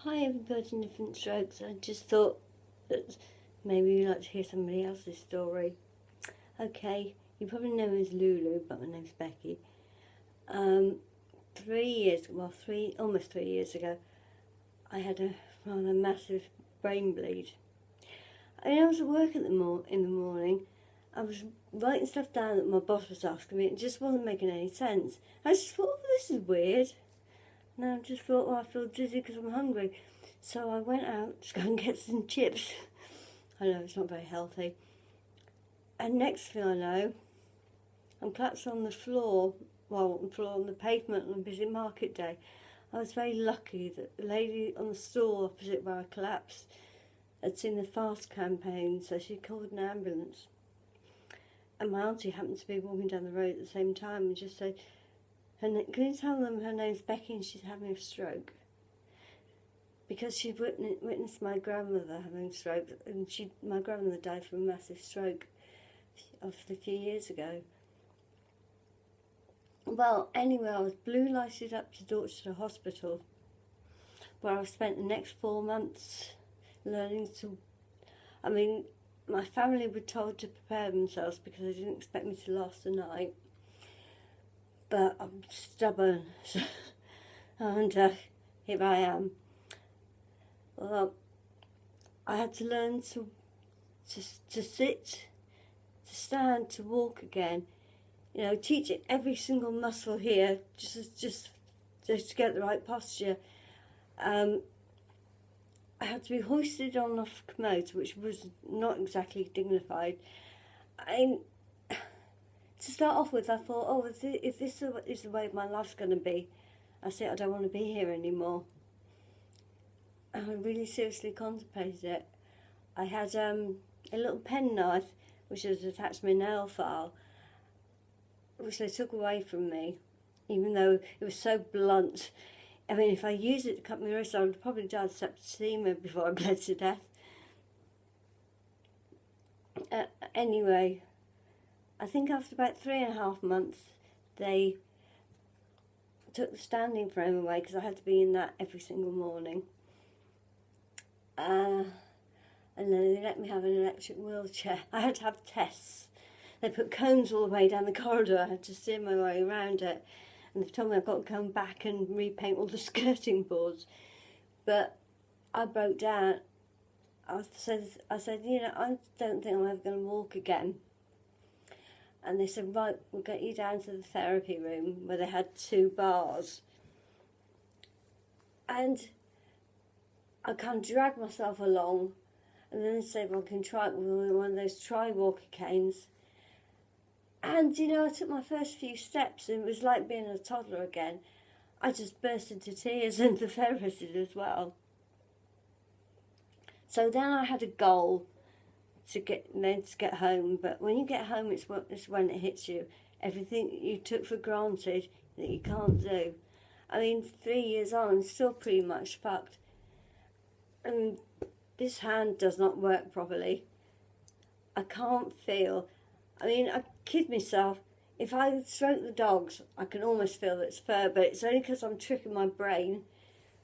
Hi everybody in Different Strokes. I just thought that maybe you'd like to hear somebody else's story. Okay, you probably know me as Lulu, but my name's Becky. Almost 3 years ago, I had a rather massive brain bleed. I was at work in the morning. I was writing stuff down that my boss was asking me. It just wasn't making any sense. I just thought, oh, this is weird. And I just thought, I feel dizzy because I'm hungry. So I went out to go and get some chips. I know, it's not very healthy. And next thing I know, I'm collapsed on the floor, on the pavement on a busy market day. I was very lucky that the lady on the stall opposite where I collapsed had seen the FAST campaign, so she called an ambulance. And my auntie happened to be walking down the road at the same time and just said, can you tell them her name's Becky and she's having a stroke? Because she'd witnessed my grandmother having a stroke, and my grandmother died from a massive stroke a few years ago. Well, anyway, I was blue lighted up to Dorchester Hospital, where I spent the next 4 months learning to. My family were told to prepare themselves because they didn't expect me to last the night. But I'm stubborn, and here I am. Well, I had to learn to sit, to stand, to walk again. Teach it every single muscle here, just to get the right posture. I had to be hoisted on off a commode, which was not exactly dignified. To start off with, I thought, if this is the way my life's going to be, I don't want to be here anymore. And I really seriously contemplated it. I had a little penknife, which was attached to my nail file, which they took away from me, even though it was so blunt. If I used it to cut my wrist, I would have probably died of septicemia before I bled to death. Anyway, I think after about 3.5 months, they took the standing frame away because I had to be in that every single morning. And then they let me have an electric wheelchair. I had to have tests. They put cones all the way down the corridor. I had to steer my way around it. And they've told me I've got to come back and repaint all the skirting boards. But I broke down. I said, I don't think I'm ever going to walk again. And they said, right, we'll get you down to the therapy room where they had 2 bars. And I kind of dragged myself along. And then they said, well, I can try it with one of those tri-walker canes. And, I took my first few steps and it was like being a toddler again. I just burst into tears, and the therapist did as well. So then I had a goal to get home, but when you get home, it's when it hits you. Everything you took for granted that you can't do. 3 years on, I'm still pretty much fucked. And this hand does not work properly. I can't feel. I kid myself. If I stroke the dogs, I can almost feel it's fur, but it's only because I'm tricking my brain,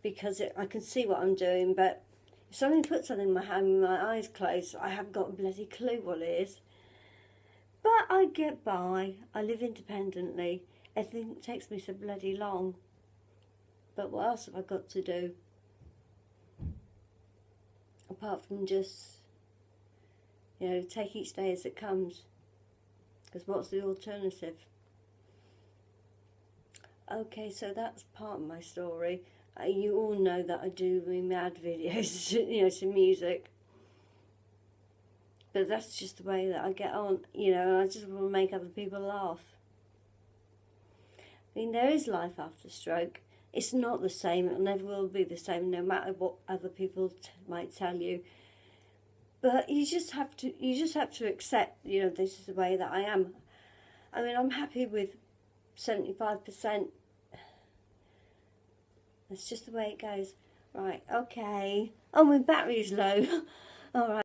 because I can see what I'm doing, but if somebody puts something in my hand with my eyes closed, I haven't got a bloody clue what it is. But I get by. I live independently. Everything takes me so bloody long. But what else have I got to do? Apart from just, take each day as it comes. Because what's the alternative? Okay, so that's part of my story. You all know that I do mad videos, to music. But that's just the way that I get on, and I just want to make other people laugh. There is life after stroke. It's not the same. It never will be the same, no matter what other people might tell you. But you just have to accept, this is the way that I am. I'm happy with 75%. That's just the way it goes. Right, okay. Oh, my battery's low. All right.